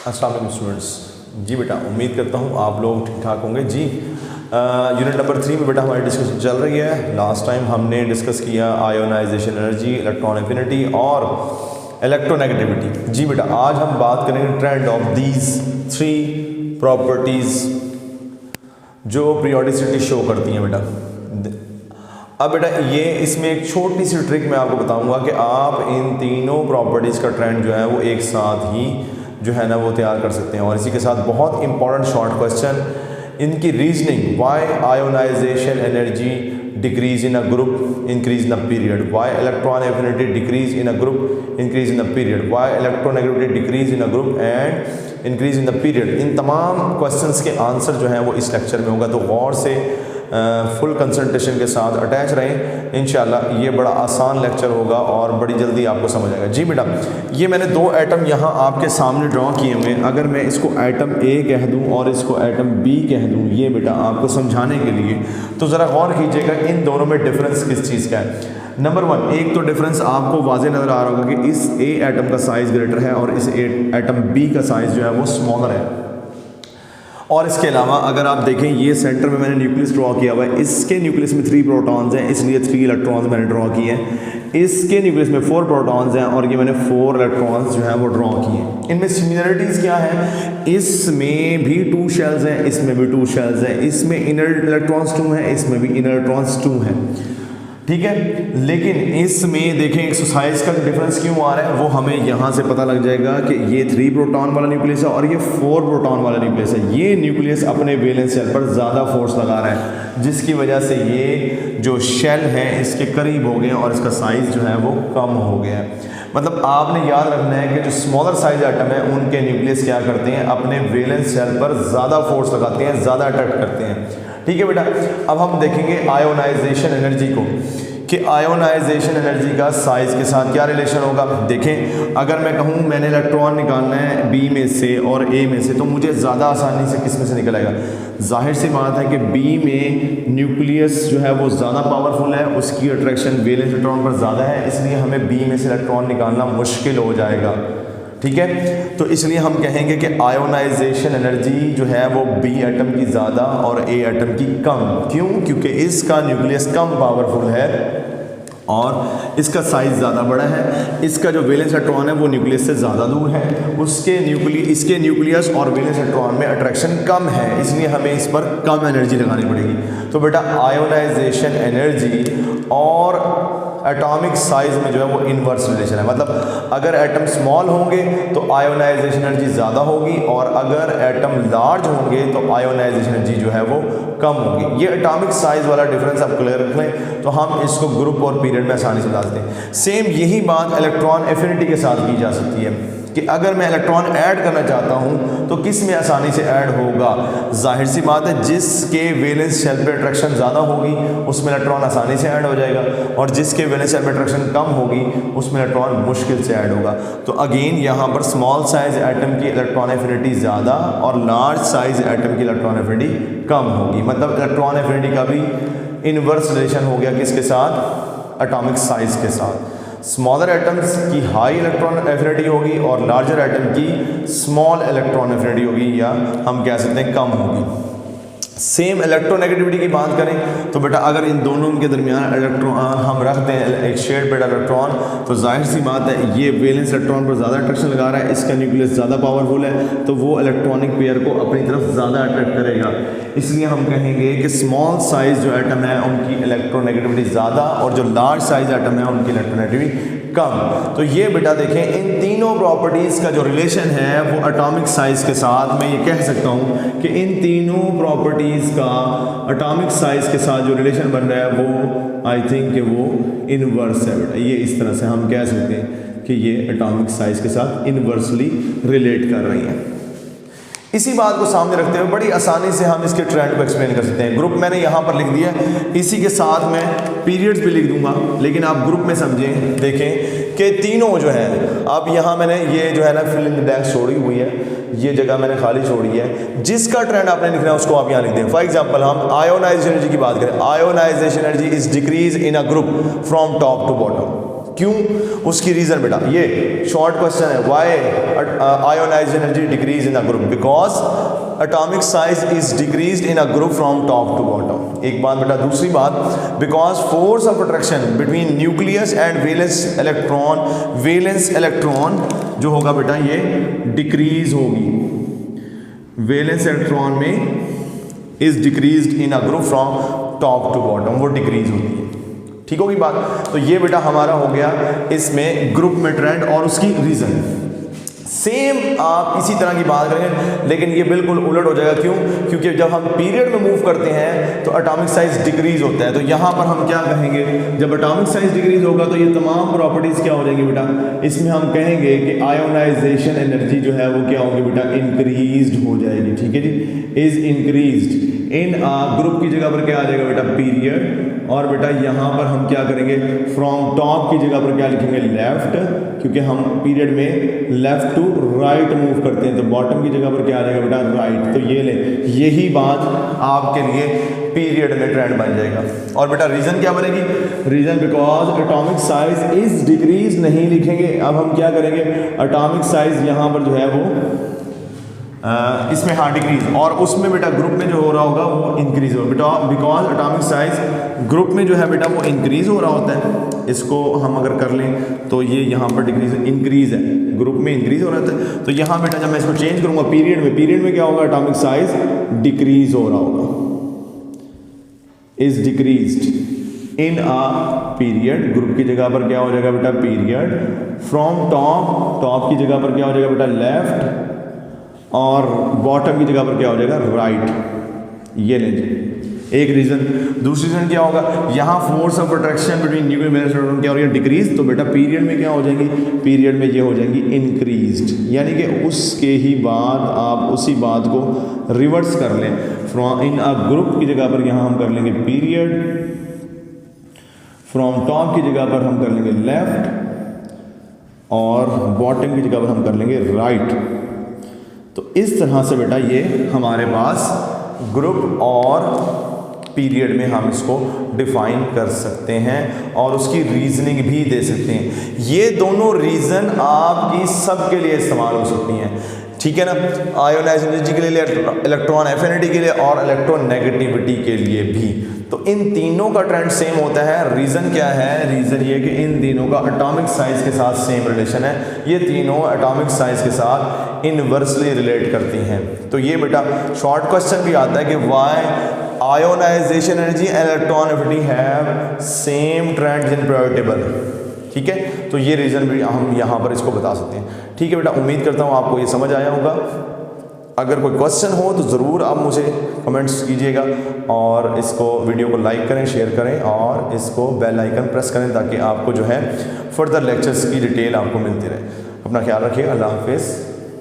अस्सलाम वालेकुम स्टूडेंट्स। जी बेटा, उम्मीद करता हूँ आप लोग ठीक ठाक होंगे। जी यूनिट नंबर 3 में बेटा हमारी डिस्कशन चल रही है। लास्ट टाइम हमने डिस्कस किया आयोनाइजेशन एनर्जी, इलेक्ट्रॉन एफिनिटी और इलेक्ट्रोनेगेटिविटी। जी बेटा, आज हम बात करेंगे ट्रेंड ऑफ दीज 3 प्रॉपर्टीज़ जो पीरियोडिसिटी शो करती हैं बेटा। अब बेटा ये इसमें एक छोटी सी ट्रिक मैं आपको बताऊंगा कि आप इन तीनों प्रॉपर्टीज़ का ट्रेंड जो है वो एक साथ ही जो है ना वो तैयार कर सकते हैं। और इसी के साथ बहुत इंपॉर्टेंट शॉर्ट क्वेश्चन, इनकी reasoning, why ionisation energy decrease in a group increase in a period, why electron affinity decrease in a group increase in a period, why electronegativity decrease in a group and increase in the period. इन तमाम questions के answer जो हैं वो इस lecture में होगा, तो गौर से फुल कंसंट्रेशन के साथ अटैच रहें। इंशाल्लाह ये बड़ा आसान लेक्चर होगा और बड़ी जल्दी आपको समझ आएगा। जी बेटा, ये मैंने 2 एटम यहाँ आपके सामने ड्रॉ किए हुए हैं। अगर मैं इसको एटम ए कह दूँ और इसको एटम बी कह दूँ, ये बेटा आपको समझाने के लिए, तो ज़रा गौर कीजिएगा इन दोनों में डिफरेंस किस चीज़ का है। नंबर 1, एक तो डिफरेंस आपको वाज़े नज़र आ रहा होगा कि इस ए एटम का साइज़ ग्रेटर है और इस एटम बी का साइज़ जो है वो स्मॉलर है। और इसके अलावा अगर आप देखें, ये सेंटर में मैंने न्यूक्लियस ड्रॉ किया हुआ है। इसके न्यूक्लियस में 3 प्रोटॉन्स हैं, इसलिए 3 इलेक्ट्रॉन्स मैंने ड्रॉ किए हैं। इसके न्यूक्लियस में 4 प्रोटॉन्स हैं और ये मैंने 4 इलेक्ट्रॉन्स जो हैं वो ड्रॉ किए हैं। इनमें सिमिलरिटीज़ क्या है? इसमें भी 2 शेल्स हैं, इसमें भी 2 शेल्स हैं, इसमें इनर इलेक्ट्रॉन्स 2 हैं, इसमें भी इनर इलेक्ट्रॉन्स 2 हैं। ठीक है, लेकिन इसमें देखें एक्सरसाइज का डिफरेंस क्यों आ रहा है वो हमें यहाँ से पता लग जाएगा कि ये 3 प्रोटॉन वाला न्यूक्लियस है और ये 4 प्रोटॉन वाला न्यूक्लियस है। ये न्यूक्लियस अपने वैलेंस शेल पर ज़्यादा फोर्स लगा रहा है, जिसकी वजह से ये जो शेल है इसके करीब हो गए और इसका साइज़ जो है वो कम हो गया है। मतलब आपने याद रखना है कि जो स्मॉलर साइज एटम है उनके न्यूक्लियस क्या करते हैं, अपने वैलेंस शेल पर ज़्यादा फोर्स लगाते हैं, ज़्यादा अट्रैक्ट करते हैं। ठीक है बेटा, अब हम देखेंगे आयोनाइजेशन एनर्जी को कि आयोनाइजेशन एनर्जी का साइज़ के साथ क्या रिलेशन होगा। देखें, अगर मैं कहूँ मैंने इलेक्ट्रॉन निकालना है बी में से और ए में से, तो मुझे ज़्यादा आसानी से किस में से निकल आएगा? जाहिर सी बात है कि बी में न्यूक्लियस जो है वो ज़्यादा पावरफुल है, उसकी अट्रैक्शन वैलेंस इलेक्ट्रॉन पर ज़्यादा है, इसलिए हमें बी में से इलेक्ट्रॉन निकालना मुश्किल हो जाएगा। ठीक है, तो इसलिए हम कहेंगे कि आयोनाइजेशन एनर्जी जो है वो बी एटम की ज़्यादा और ए एटम की कम। क्यों? क्योंकि इसका न्यूक्लियस कम पावरफुल है और इसका साइज़ ज़्यादा बड़ा है। इसका जो वैलेंस इलेक्ट्रॉन है वो न्यूक्लियस से ज़्यादा दूर है, इसके न्यूक्लियस और वैलेंस इलेक्ट्रॉन में अट्रैक्शन कम है, इसलिए हमें इस पर कम एनर्जी लगानी पड़ेगी। तो बेटा आयोनाइजेशन एनर्जी और एटॉमिक साइज़ में जो है वो इन्वर्स रिलेशन है। मतलब अगर एटम स्मॉल होंगे तो आयोनाइजेशन एनर्जी ज़्यादा होगी और अगर एटम लार्ज होंगे तो आयोनाइजेशन एनर्जी जो है वो कम होगी। ये एटॉमिक साइज़ वाला डिफरेंस आप क्लियर रख लें तो हम इसको ग्रुप और पीरियड में आसानी से बता सकते हैं। सेम यही बात इलेक्ट्रॉन एफिनिटी के साथ की जा सकती है कि अगर मैं इलेक्ट्रॉन ऐड करना चाहता हूं तो किस में आसानी से ऐड होगा? जाहिर सी बात है, जिसके वैलेंस शेल पे अट्रैक्शन ज़्यादा होगी उसमें इलेक्ट्रॉन आसानी से ऐड हो जाएगा और जिसके वैलेंस शेल पे अट्रैक्शन कम होगी उसमें इलेक्ट्रॉन मुश्किल से ऐड होगा। तो अगेन यहाँ पर स्मॉल साइज एटम की इलेक्ट्रॉन एफिनिटी ज़्यादा और लार्ज साइज एटम की इलेक्ट्रॉन एफिनिटी कम होगी। मतलब इलेक्ट्रॉन एफिनिटी का भी इनवर्स रिलेशन हो गया किसके साथ? एटॉमिक साइज के साथ। स्मॉलर एटम्स की हाई इलेक्ट्रॉन एफिनिटी होगी और लार्जर एटम की स्मॉल इलेक्ट्रॉन एफिनिटी होगी, या हम कह सकते हैं कम होगी। सेम इलेक्ट्रोनेगेटिविटी की बात करें तो बेटा अगर इन दोनों के दरमियान इलेक्ट्रॉन हम रख दें एक शेड बेटा इलेक्ट्रॉन, तो जाहिर सी बात है ये वैलेंस इलेक्ट्रॉन पर ज़्यादा अट्रैक्शन लगा रहा है, इसका न्यूक्लियस ज़्यादा पावरफुल है, तो वो इलेक्ट्रॉनिक पेयर को अपनी तरफ ज़्यादा अट्रैक्ट करेगा। इसलिए हम कहेंगे कि स्मॉल साइज़ जो एटम है उनकी इलेक्ट्रोनेगेटिविटी ज़्यादा और जो लार्ज साइज़ एटम है उनकी इलेक्ट्रोनेगेटिविटी कम। तो ये बेटा देखें, इन तीनों प्रॉपर्टीज़ का जो रिलेशन है वो एटॉमिक साइज़ के साथ, मैं ये कह सकता हूँ कि इन तीनों प्रॉपर्टीज़ का एटॉमिक साइज़ के साथ जो रिलेशन बन रहा है वो आई थिंक कि वो इनवर्स है बेटा। ये इस तरह से हम कह सकते हैं कि ये एटॉमिक साइज़ के साथ इनवर्सली रिलेट कर रही हैं। इसी बात को सामने रखते हुए बड़ी आसानी से हम इसके ट्रेंड को एक्सप्लेन कर सकते हैं। ग्रुप मैंने यहाँ पर लिख दिया है, इसी के साथ मैं पीरियड्स भी लिख दूंगा, लेकिन आप ग्रुप में समझें। देखें कि तीनों जो है, अब यहाँ मैंने ये जो है ना फिल इन द ब्लैंक्स छोड़ी हुई है, ये जगह मैंने खाली छोड़ी है। जिसका ट्रेंड आपने लिखना है उसको आप यहाँ लिख दें। फॉर एग्जाम्पल हम आयोनाइजेशन एनर्जी की बात करें, ionization energy is decrease in a group from top to bottom. क्यों, उसकी रीज़न बेटा ये शॉर्ट क्वेश्चन है, why ionized energy decrease in a group, because atomic size is decreased in a group from top to bottom. एक बात बेटा। दूसरी बात, because force of attraction between nucleus and valence electron जो होगा बेटा ये डिक्रीज होगी, वैलेंस इलेक्ट्रॉन में is decreased in a group from top to bottom, वो डिक्रीज होती है। ठीक होगी बात। तो ये बेटा हमारा हो गया इसमें ग्रुप में ट्रेंड और उसकी रीजन। सेम आप इसी तरह की बात करेंगे, लेकिन ये बिल्कुल उलट हो जाएगा। क्यों? क्योंकि जब हम पीरियड में मूव करते हैं तो एटॉमिक साइज डिक्रीज होता है। तो यहाँ पर हम क्या कहेंगे, जब एटॉमिक साइज डिक्रीज होगा तो ये तमाम प्रॉपर्टीज क्या हो जाएंगी बेटा, इसमें हम कहेंगे कि आयोनाइजेशन एनर्जी जो है वो क्या होगी बेटा, इंक्रीज्ड हो जाएगी। ठीक है जी, इज इंक्रीज्ड इन ग्रुप की जगह पर क्या आ जाएगा बेटा, पीरियड। और बेटा यहाँ पर हम क्या करेंगे, फ्रॉम टॉप की जगह पर क्या लिखेंगे, लेफ्ट, क्योंकि हम पीरियड में लेफ्ट टू राइट मूव करते हैं। तो बॉटम की जगह पर क्या आ जाएगा बेटा, राइट। तो ये ले, यही बात आपके लिए पीरियड में ट्रेंड बन जाएगा। और बेटा रीजन क्या बनेगी, reason because atomic size is decrease नहीं लिखेंगे। अब हम क्या करेंगे, एटॉमिक साइज यहाँ पर जो है वो इसमें हाँ डिक्रीज, और उसमें बेटा ग्रुप में जो हो रहा होगा वो इंक्रीज होगा बेटा, बिकॉज एटॉमिक साइज ग्रुप में जो है बेटा वो इंक्रीज हो रहा होता है। इसको हम अगर कर लें तो ये यहाँ पर डिक्रीज इंक्रीज है, ग्रुप में इंक्रीज हो रहा था। तो यहाँ बेटा जब मैं इसको चेंज करूँगा पीरियड में क्या होगा, एटॉमिक साइज डिक्रीज हो रहा होगा, is decreased in a period. Group की जगह पर क्या हो जाएगा बेटा, पीरियड। फ्रॉम टॉप की जगह पर क्या हो जाएगा बेटा, लेफ्ट। और बॉटम की जगह पर क्या हो जाएगा, राइट। ये लीजिए एक रीजन। दूसरी रीजन क्या होगा, यहाँ force of attraction between nuclear valence electron क्या हो रही है, डिक्रीज। तो बेटा पीरियड में क्या हो जाएंगी, पीरियड में ये हो जाएंगी इंक्रीज्ड। यानी कि उसके ही बाद आप उसी बात को रिवर्स कर लें, फ्रॉम इन अ ग्रुप की जगह पर यहाँ हम कर लेंगे पीरियड, फ्रॉम टॉप की जगह पर हम कर लेंगे लेफ्ट, और बॉटम की जगह पर हम कर लेंगे राइट। तो इस तरह से बेटा ये हमारे पास ग्रुप और पीरियड में हम इसको डिफाइन कर सकते हैं और उसकी रीजनिंग भी दे सकते हैं। ये दोनों रीज़न आपकी सबके लिए इस्तेमाल हो सकती हैं। ठीक है ना, आयोनाइज्ड एनर्जी के लिए, इलेक्ट्रॉन एफिनिटी के लिए और इलेक्ट्रोनेगेटिविटी के लिए भी। तो इन तीनों का ट्रेंड सेम होता है। रीज़न क्या है, रीज़न ये कि इन तीनों का एटॉमिक साइज के साथ सेम रिलेशन है। ये तीनों एटॉमिक साइज के साथ इनवर्सली रिलेट करती हैं। तो ये बेटा शॉर्ट क्वेश्चन भी आता है कि why ionisation energy and electron affinity have same trends in priority table. ठीक है, तो ये रीज़न भी हम यहाँ पर इसको बता सकते हैं। ठीक है बेटा, उम्मीद करता हूँ आपको ये समझ आया होगा। अगर कोई क्वेश्चन हो तो ज़रूर आप मुझे कमेंट्स कीजिएगा, और इसको वीडियो को लाइक करें, शेयर करें, और इसको बेल आइकन प्रेस करें ताकि आपको जो है फर्दर लेक्चर्स की डिटेल आपको मिलती रहे। अपना ख्याल रखिएगा। अल्लाह हाफिज़।